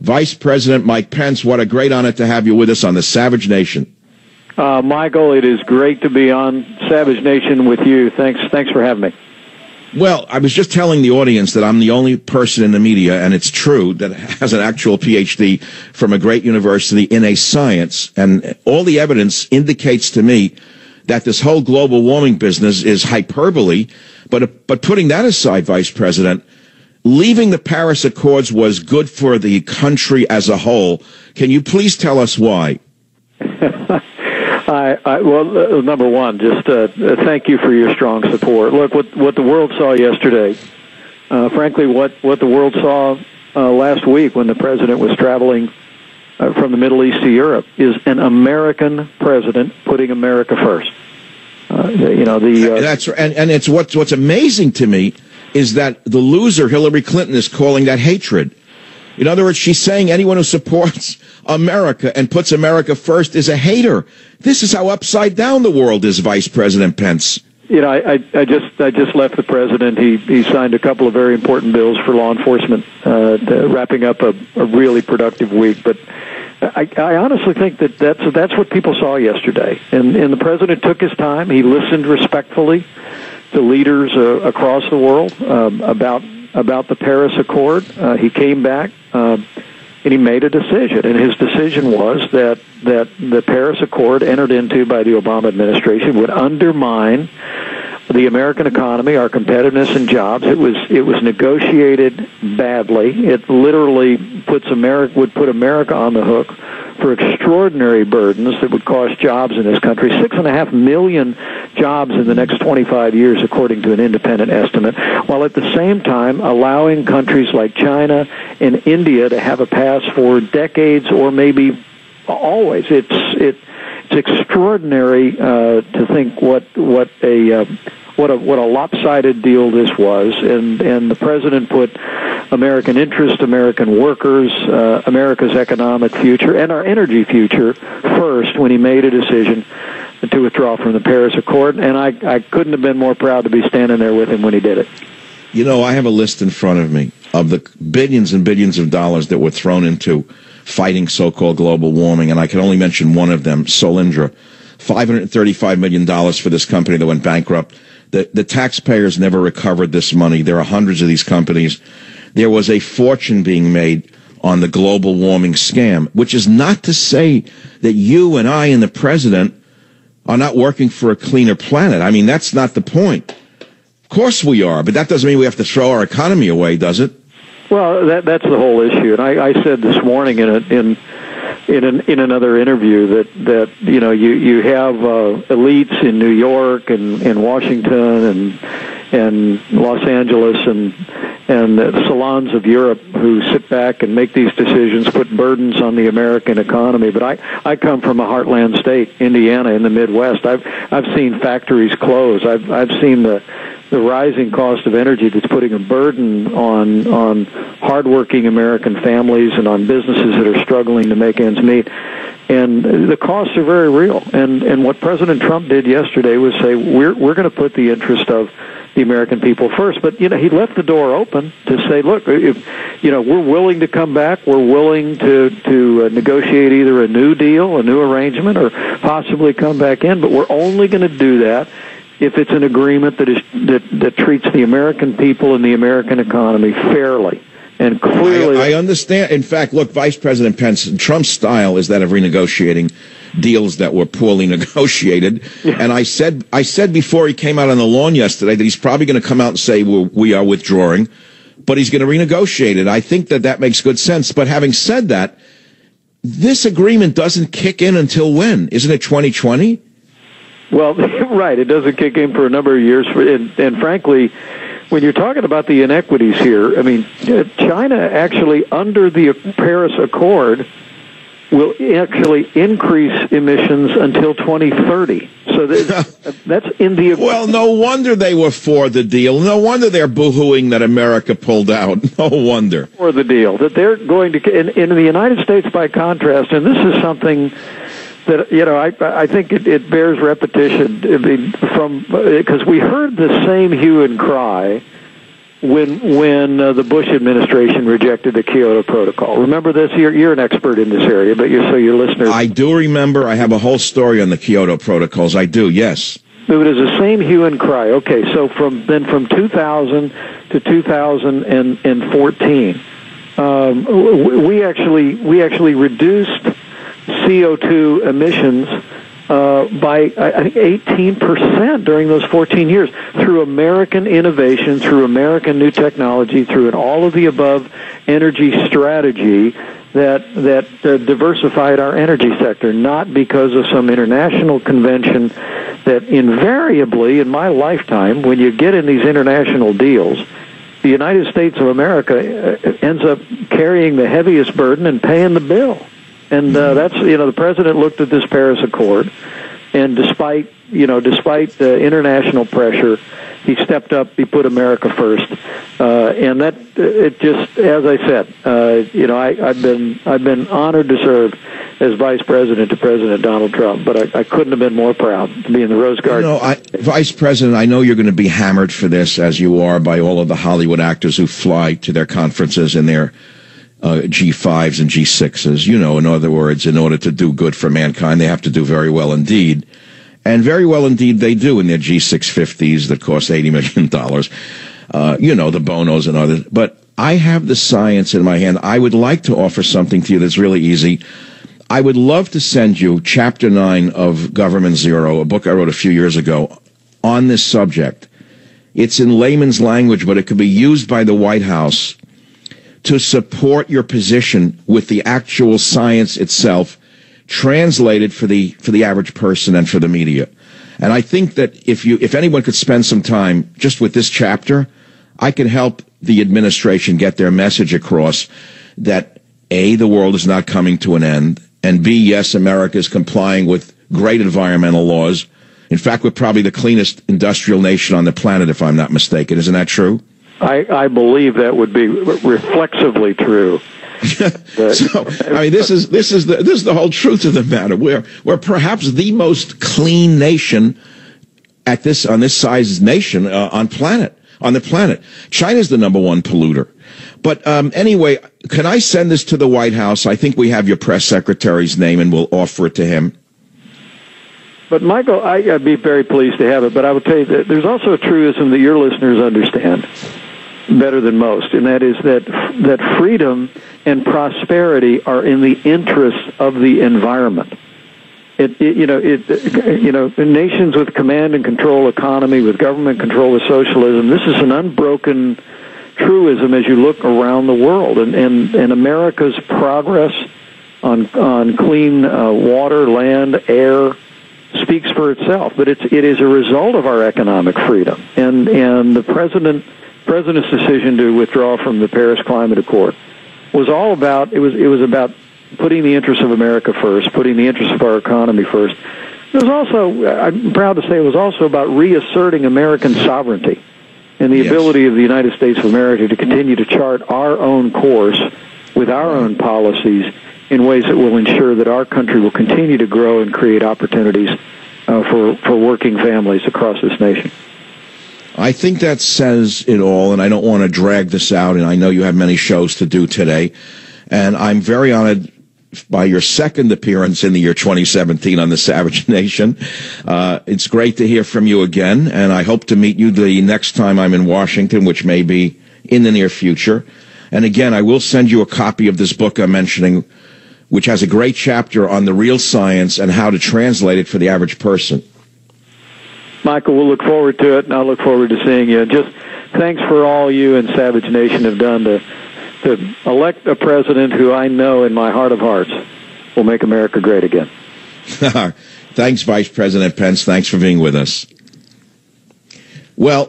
Vice President Mike Pence. What a great honor to have you with us on the Savage Nation. Michael, it is great to be on Savage Nation with you. Thanks for having me. Well, I was just telling the audience that I'm the only person in the media, and it's true, that has an actual PhD from a great university in a science. And all the evidence indicates to me that this whole global warming business is hyperbole. But putting that aside, Vice President, leaving the Paris Accords was good for the country as a whole. Can you please tell us why? Well, number one, just thank you for your strong support. Look, what the world saw yesterday, frankly, what the world saw last week when the president was traveling from the Middle East to Europe is an American president putting America first. That's and it's what's amazing to me is that the loser Hillary Clinton is calling that hatred. In other words, she's saying anyone who supports America and puts America first is a hater. This is how upside down the world is, Vice President Pence. I just left the president. He signed a couple of very important bills for law enforcement, wrapping up a really productive week. But I honestly think that's what people saw yesterday. And the president took his time. He listened respectfully to leaders across the world about the Paris Accord. He came back and he made a decision, and his decision was that the Paris Accord entered into by the Obama administration would undermine the American economy, our competitiveness and jobs. It was negotiated badly. It literally would put America on the hook for extraordinary burdens that would cost jobs in this country. 6.5 million jobs in the next 25 years, according to an independent estimate, while at the same time allowing countries like China and India to have a pass for decades or maybe always. It's extraordinary to think what a lopsided deal this was, and the president put American interest, American workers, America's economic future, and our energy future first when he made a decision to withdraw from the Paris Accord, and I couldn't have been more proud to be standing there with him when he did it. You know, I have a list in front of me of the billions and billions of dollars that were thrown into fighting so-called global warming, and I can only mention one of them, Solyndra. $535 million for this company that went bankrupt. The taxpayers never recovered this money. There are hundreds of these companies. There was a fortune being made on the global warming scam, which is not to say that you and I and the president are not working for a cleaner planet. I mean, that's not the point. Of course we are, but that doesn't mean we have to throw our economy away, does it? Well, that's the whole issue. And I said this morning in another interview that you have elites in New York and Washington and Los Angeles and the salons of Europe who sit back and make these decisions, put burdens on the American economy. But I come from a heartland state, Indiana, in the Midwest. I've seen factories close. I've seen the rising cost of energy that's putting a burden on hardworking American families and on businesses that are struggling to make ends meet. And the costs are very real. And what President Trump did yesterday was say, we're going to put the interest of the American people first. But, he left the door open to say, look, if, we're willing to come back. We're willing to negotiate either a new deal, a new arrangement, or possibly come back in. But we're only going to do that if it's an agreement that treats the American people and the American economy fairly. And clearly, I understand. In fact, look, Vice President Pence, Trump's style is that of renegotiating deals that were poorly negotiated. Yeah. And I said before he came out on the lawn yesterday that he's probably going to come out and say we are withdrawing, but he's going to renegotiate it. I think that makes good sense. But having said that, this agreement doesn't kick in until when? Isn't it 2020? Well, right. It doesn't kick in for a number of years. And frankly, when you're talking about the inequities here, I mean, China actually, under the Paris Accord, will actually increase emissions until 2030. So that's in the... Well, no wonder they were for the deal. No wonder they're boo-hooing that America pulled out. No wonder. For the deal. That they're going to... In the United States, by contrast, and this is something that, I think it bears repetition. I mean, because we heard the same hue and cry when the Bush administration rejected the Kyoto Protocol. Remember this? You're an expert in this area, but so your listeners. I do remember. I have a whole story on the Kyoto Protocols. I do, yes. It was the same hue and cry. Okay, so from 2000 to 2014, we actually reduced CO2 emissions by, I think, 18% during those 14 years through American innovation, through American new technology, through an all-of-the-above energy strategy that diversified our energy sector, not because of some international convention that invariably, in my lifetime, when you get in these international deals, the United States of America ends up carrying the heaviest burden and paying the bill. And that's, the president looked at this Paris Accord, and despite the international pressure, he stepped up. He put America first, and that it just, as I said, I've been honored to serve as vice president to President Donald Trump, but I couldn't have been more proud to be in the Rose Garden. Vice President, I know you're going to be hammered for this, as you are by all of the Hollywood actors who fly to their conferences in their G5s and G6s. In other words, in order to do good for mankind, they have to do very well indeed. And very well indeed they do in their G650s that cost $80 million. The Bonos and others. But I have the science in my hand. I would like to offer something to you that's really easy. I would love to send you Chapter 9 of Government Zero, a book I wrote a few years ago, on this subject. It's in layman's language, but it could be used by the White House to support your position with the actual science itself, translated for the average person and for the media. And I think that if anyone could spend some time just with this chapter, I can help the administration get their message across that A, the world is not coming to an end, and B, yes, America is complying with great environmental laws. In fact, we're probably the cleanest industrial nation on the planet, if I'm not mistaken. Isn't that true? I believe that would be reflexively true. So, this is the whole truth of the matter. We're perhaps the most clean nation on this size nation on the planet. China's the number one polluter. But anyway, can I send this to the White House? I think we have your press secretary's name, and we'll offer it to him. But, Michael, I'd be very pleased to have it. But I will tell you that there's also a truism that your listeners understand better than most, and that is that freedom and prosperity are in the interests of the environment. Nations with command and control economy, with government control, with socialism, this is an unbroken truism as you look around the world, and America's progress on clean water, land, air speaks for itself. But it is a result of our economic freedom, and the president's decision to withdraw from the Paris Climate Accord was all about it was about putting the interests of America first, putting the interests of our economy first. It was also, I'm proud to say, it was also about reasserting American sovereignty and the ability of the United States of America to continue to chart our own course with our own policies in ways that will ensure that our country will continue to grow and create opportunities for working families across this nation. I think that says it all, and I don't want to drag this out, and I know you have many shows to do today, and I'm very honored by your second appearance in the year 2017 on the Savage Nation. It's great to hear from you again, and I hope to meet you the next time I'm in Washington, which may be in the near future. And again, I will send you a copy of this book I'm mentioning, which has a great chapter on the real science and how to translate it for the average person. Michael, we'll look forward to it, and I'll look forward to seeing you. Just thanks for all you and Savage Nation have done to elect a president who I know in my heart of hearts will make America great again. Thanks, Vice President Pence. Thanks for being with us. Well,